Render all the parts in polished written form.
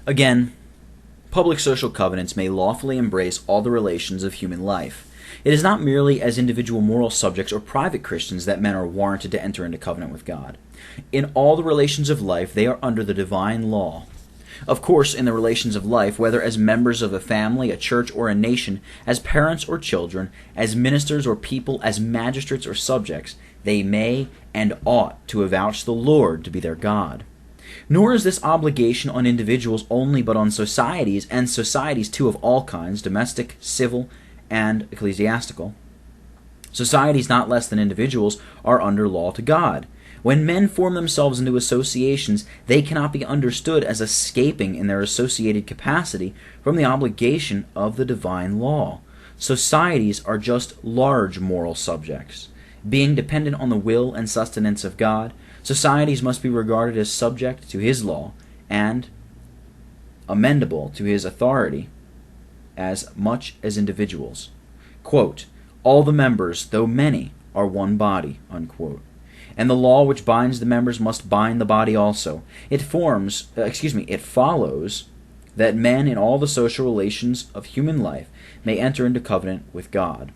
Again, public social covenants may lawfully embrace all the relations of human life. It is not merely as individual moral subjects or private Christians that men are warranted to enter into covenant with God. In all the relations of life, they are under the divine law. Of course, in the relations of life, whether as members of a family, a church, or a nation, as parents or children, as ministers or people, as magistrates or subjects, they may and ought to avouch the Lord to be their God. Nor is this obligation on individuals only, but on societies, and societies too of all kinds, domestic, civil, and ecclesiastical. Societies not less than individuals are under law to God. When men form themselves into associations, they cannot be understood as escaping in their associated capacity from the obligation of the divine law. Societies are just large moral subjects. Being dependent on the will and sustenance of God, societies must be regarded as subject to His law and amendable to His authority as much as individuals. Quote, all the members, though many, are one body, unquote. And the law which binds the members must bind the body also. It follows that men in all the social relations of human life may enter into covenant with God.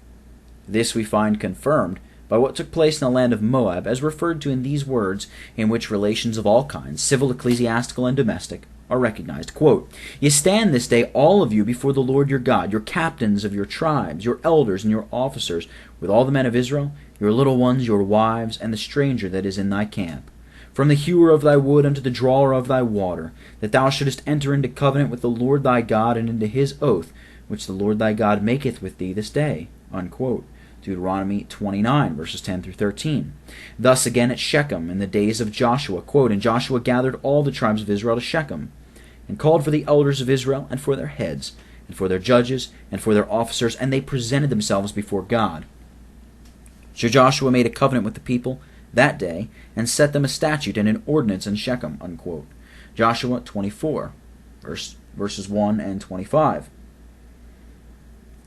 This we find confirmed by what took place in the land of Moab, as referred to in these words, in which relations of all kinds, civil, ecclesiastical, and domestic, are recognized. Quote, ye stand this day, all of you, before the Lord your God, your captains of your tribes, your elders and your officers, with all the men of Israel, your little ones, your wives, and the stranger that is in thy camp, from the hewer of thy wood unto the drawer of thy water, that thou shouldest enter into covenant with the Lord thy God, and into his oath, which the Lord thy God maketh with thee this day. Unquote. Deuteronomy 29, verses 10 through 13. Thus again at Shechem in the days of Joshua, quote, and Joshua gathered all the tribes of Israel to Shechem, and called for the elders of Israel, and for their heads, and for their judges, and for their officers, and they presented themselves before God. So Joshua made a covenant with the people that day, and set them a statute and an ordinance in Shechem, unquote. Joshua 24, verses 1 and 25.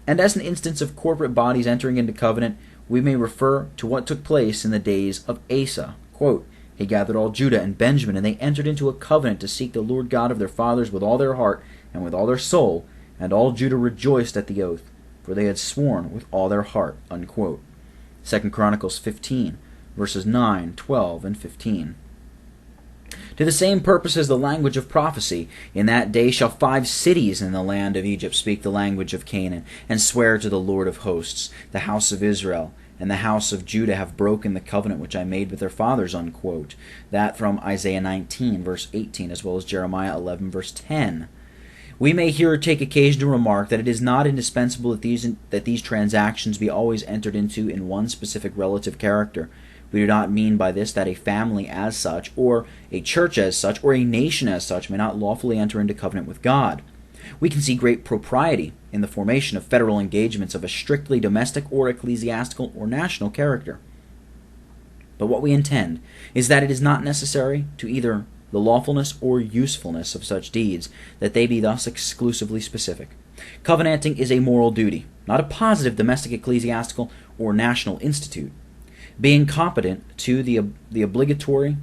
And as an instance of corporate bodies entering into covenant, we may refer to what took place in the days of Asa. Quote, he gathered all Judah and Benjamin, and they entered into a covenant to seek the Lord God of their fathers with all their heart and with all their soul, and all Judah rejoiced at the oath, for they had sworn with all their heart. Unquote. 2 Chronicles 15, verses 9, 12, and 15. To the same purpose as the language of prophecy, in that day shall 5 cities in the land of Egypt speak the language of Canaan, and swear to the Lord of hosts, the house of Israel, and the house of Judah have broken the covenant which I made with their fathers, unquote. That from Isaiah 19, verse 18, as well as Jeremiah 11, verse 10. We may here take occasion to remark that it is not indispensable that these transactions be always entered into in one specific relative character. We do not mean by this that a family as such, or a church as such, or a nation as such may not lawfully enter into covenant with God. We can see great propriety in the formation of federal engagements of a strictly domestic or ecclesiastical or national character. But what we intend is that it is not necessary to either the lawfulness or usefulness of such deeds that they be thus exclusively specific. Covenanting is a moral duty, not a positive domestic, ecclesiastical, or national institute. Being competent to the obligatory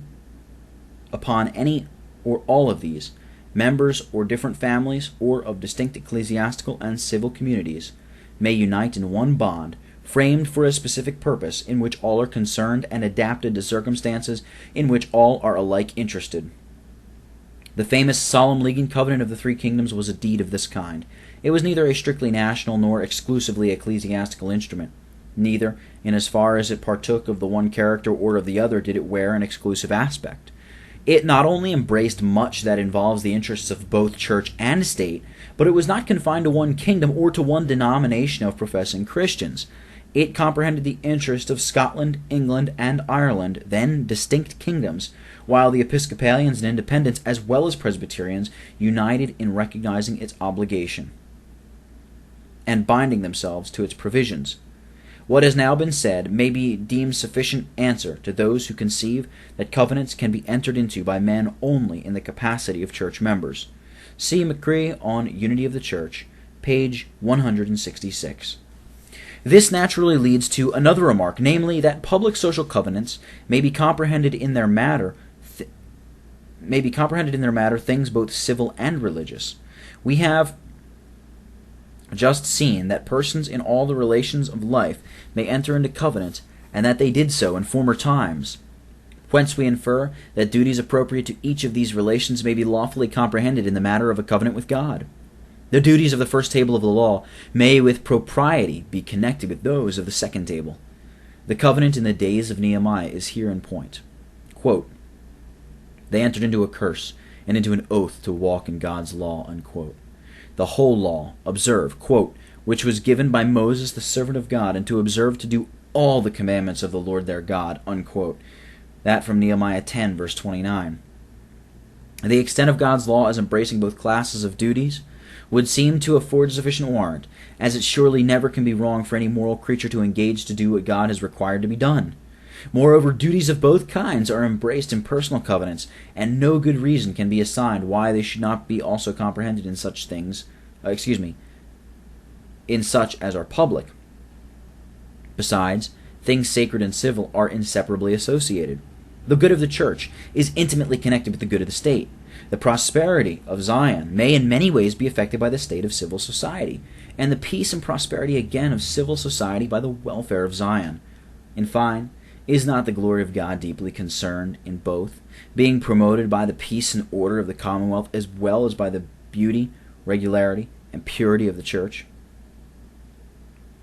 upon any or all of these, members or different families or of distinct ecclesiastical and civil communities may unite in one bond, framed for a specific purpose, in which all are concerned and adapted to circumstances in which all are alike interested. The famous Solemn League and Covenant of the Three Kingdoms was a deed of this kind. It was neither a strictly national nor exclusively ecclesiastical instrument. Neither, in as far as it partook of the one character or of the other, did it wear an exclusive aspect. It not only embraced much that involves the interests of both church and state, but it was not confined to one kingdom or to one denomination of professing Christians. It comprehended the interest of Scotland, England, and Ireland, then distinct kingdoms, while the Episcopalians and Independents, as well as Presbyterians, united in recognizing its obligation and binding themselves to its provisions. What has now been said may be deemed sufficient answer to those who conceive that covenants can be entered into by men only in the capacity of church members. See McCree on Unity of the Church, page 166. This naturally leads to another remark, namely that public social covenants may be comprehended in their matter may be comprehended in their matter things both civil and religious. We have just seen that persons in all the relations of life may enter into covenant, and that they did so in former times. Whence we infer that duties appropriate to each of these relations may be lawfully comprehended in the matter of a covenant with God. The duties of the first table of the law may with propriety be connected with those of the second table. The covenant in the days of Nehemiah is here in point. Quote, "They entered into a curse and into an oath to walk in God's law," unquote. The whole law, observe, quote, "which was given by Moses the servant of God, and to observe to do all the commandments of the Lord their God," unquote. That from Nehemiah 10, verse 29. The extent of God's law as embracing both classes of duties would seem to afford sufficient warrant, as it surely never can be wrong for any moral creature to engage to do what God has required to be done. Moreover, duties of both kinds are embraced in personal covenants, and no good reason can be assigned why they should not be also comprehended in such things, in such as are public. Besides, things sacred and civil are inseparably associated. The good of the church is intimately connected with the good of the state. The prosperity of Zion may in many ways be affected by the state of civil society, and the peace and prosperity again of civil society by the welfare of Zion. In fine, is not the glory of God deeply concerned in both, being promoted by the peace and order of the commonwealth as well as by the beauty, regularity, and purity of the church?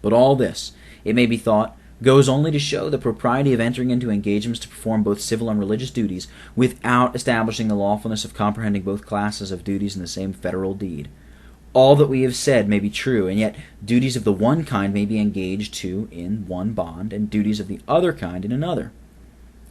But all this, it may be thought, goes only to show the propriety of entering into engagements to perform both civil and religious duties without establishing the lawfulness of comprehending both classes of duties in the same federal deed. All that we have said may be true, and yet duties of the one kind may be engaged to in one bond, and duties of the other kind in another.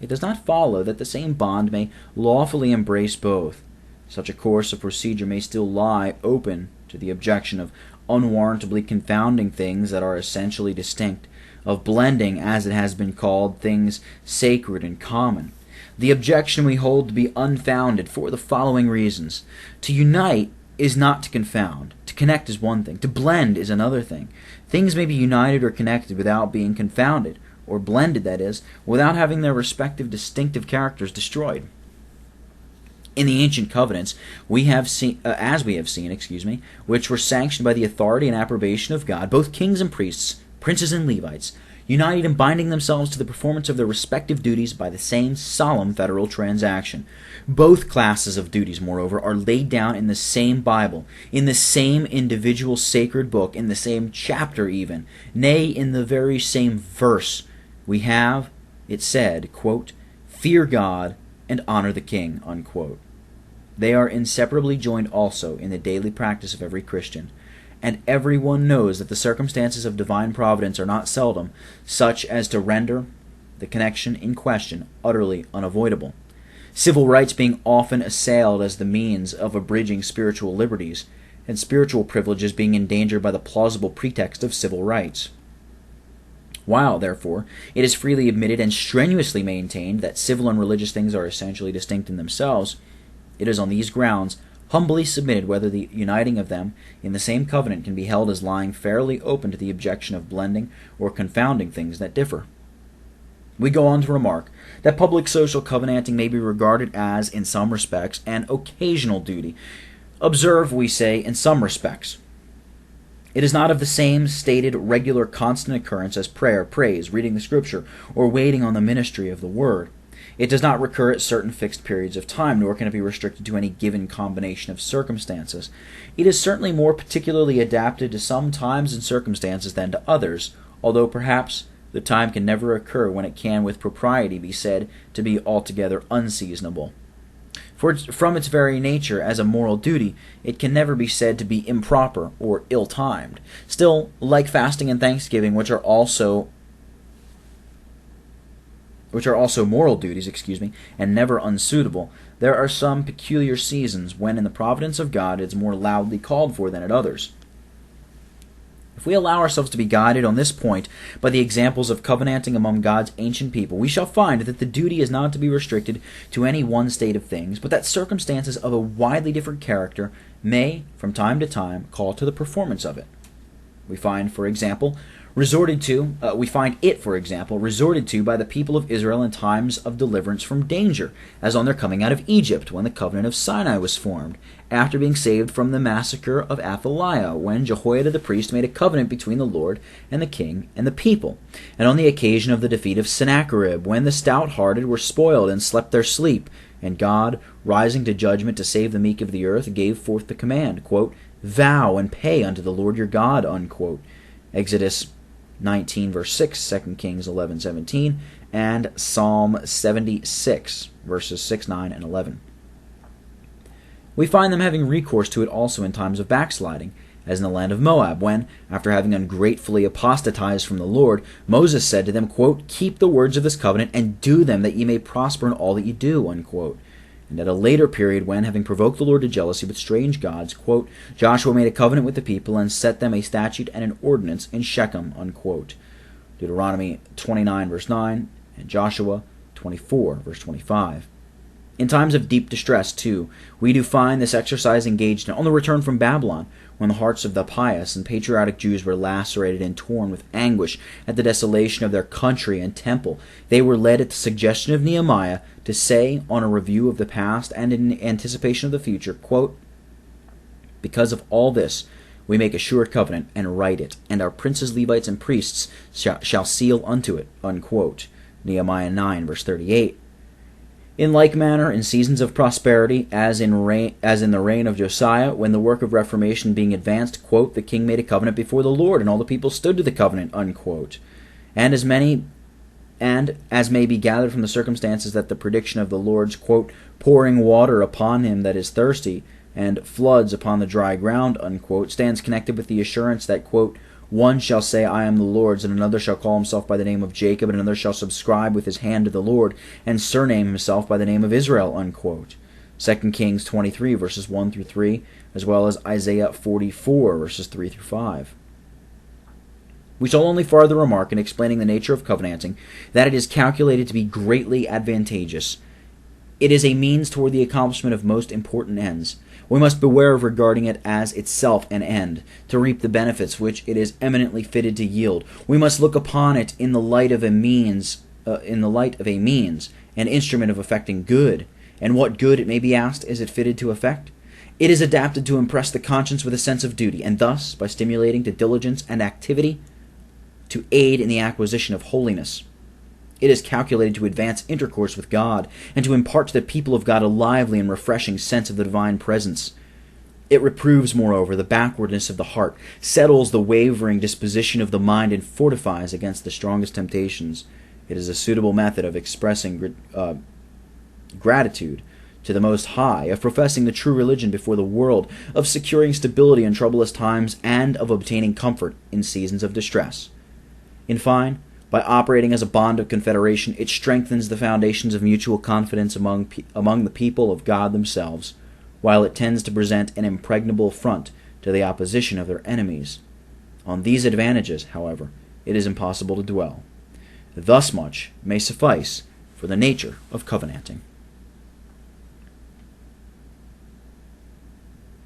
It does not follow that the same bond may lawfully embrace both. Such a course of procedure may still lie open to the objection of unwarrantably confounding things that are essentially distinct, of blending, as it has been called, things sacred and common. The objection we hold to be unfounded for the following reasons. To unite is not to confound. To connect is one thing. To blend is another thing. Things may be united or connected without being confounded, or blended, that is, without having their respective distinctive characters destroyed. In the ancient covenants, we have seen, which were sanctioned by the authority and approbation of God, both kings and priests, princes and Levites, united and binding themselves to the performance of their respective duties by the same solemn federal transaction. Both classes of duties, moreover, are laid down in the same Bible, in the same individual sacred book, in the same chapter even, nay, in the very same verse. We have, it said, quote, "Fear God and honor the king," unquote. They are inseparably joined also in the daily practice of every Christian, and everyone knows that the circumstances of divine providence are not seldom such as to render the connection in question utterly unavoidable. Civil rights being often assailed as the means of abridging spiritual liberties, and spiritual privileges being endangered by the plausible pretext of civil rights. While, therefore, it is freely admitted and strenuously maintained that civil and religious things are essentially distinct in themselves, it is on these grounds humbly submitted whether the uniting of them in the same covenant can be held as lying fairly open to the objection of blending or confounding things that differ. We go on to remark that public social covenanting may be regarded as, in some respects, an occasional duty. Observe, we say, in some respects. It is not of the same stated regular constant occurrence as prayer, praise, reading the Scripture, or waiting on the ministry of the Word. It does not recur at certain fixed periods of time, nor can it be restricted to any given combination of circumstances. It is certainly more particularly adapted to some times and circumstances than to others, although perhaps the time can never occur when it can with propriety be said to be altogether unseasonable. For from its very nature as a moral duty, it can never be said to be improper or ill-timed. Still, like fasting and thanksgiving, which are also moral duties, and never unsuitable, there are some peculiar seasons when in the providence of God it is more loudly called for than at others. If we allow ourselves to be guided on this point by the examples of covenanting among God's ancient people, we shall find that the duty is not to be restricted to any one state of things, but that circumstances of a widely different character may, from time to time, call to the performance of it. We find, for example, We find it, for example, resorted to by the people of Israel in times of deliverance from danger, as on their coming out of Egypt, when the covenant of Sinai was formed, after being saved from the massacre of Athaliah, when Jehoiada the priest made a covenant between the Lord and the king and the people, and on the occasion of the defeat of Sennacherib, when the stout-hearted were spoiled and slept their sleep, and God, rising to judgment to save the meek of the earth, gave forth the command, quote, "Vow and pay unto the Lord your God," unquote. Exodus 19 verse 6, 2 Kings 11:17, and Psalm 76 verses 6, 9, and 11. We find them having recourse to it also in times of backsliding, as in the land of Moab, when, after having ungratefully apostatized from the Lord, Moses said to them, quote, "Keep the words of this covenant, and do them, that ye may prosper in all that ye do," unquote. And at a later period, when, having provoked the Lord to jealousy with strange gods, quote, Joshua made a covenant with the people, and set them a statute and an ordinance in Shechem, unquote. Deuteronomy 29 verse 9, and Joshua 24 verse 25. In times of deep distress, too, we do find this exercise engaged on the return from Babylon, when the hearts of the pious and patriotic Jews were lacerated and torn with anguish at the desolation of their country and temple. They were led at the suggestion of Nehemiah to say, on a review of the past and in anticipation of the future, quote, "Because of all this, we make a sure covenant and write it, and our princes, Levites, and priests shall seal unto it," unquote. Nehemiah 9 verse 38. In like manner, in seasons of prosperity, as in the reign of Josiah, when the work of reformation being advanced, quote, "The king made a covenant before the Lord, and all the people stood to the covenant," unquote. And as may be gathered from the circumstances that the prediction of the Lord's, quote, "pouring water upon him that is thirsty, and floods upon the dry ground," unquote, stands connected with the assurance that, quote, "One shall say, I am the Lord's, and another shall call himself by the name of Jacob, and another shall subscribe with his hand to the Lord, and surname himself by the name of Israel," unquote. 2 Kings 23 verses 1 through 3, as well as Isaiah 44 verses 3 through 5. We shall only farther remark, in explaining the nature of covenanting, that it is calculated to be greatly advantageous. It is a means toward the accomplishment of most important ends. We must beware of regarding it as itself an end, to reap the benefits which it is eminently fitted to yield. We must look upon it in the light of a means, an instrument of effecting good. And what good, it may be asked, is it fitted to effect? It is adapted to impress the conscience with a sense of duty, and thus, by stimulating to diligence and activity, to aid in the acquisition of holiness. It is calculated to advance intercourse with God, and to impart to the people of God a lively and refreshing sense of the divine presence. It reproves, moreover, the backwardness of the heart, settles the wavering disposition of the mind, and fortifies against the strongest temptations. It is a suitable method of expressing gratitude to the Most High, of professing the true religion before the world, of securing stability in troublous times, and of obtaining comfort in seasons of distress. In fine, by operating as a bond of confederation, it strengthens the foundations of mutual confidence among the people of God themselves, while it tends to present an impregnable front to the opposition of their enemies. On these advantages, however, it is impossible to dwell. Thus much may suffice for the nature of covenanting.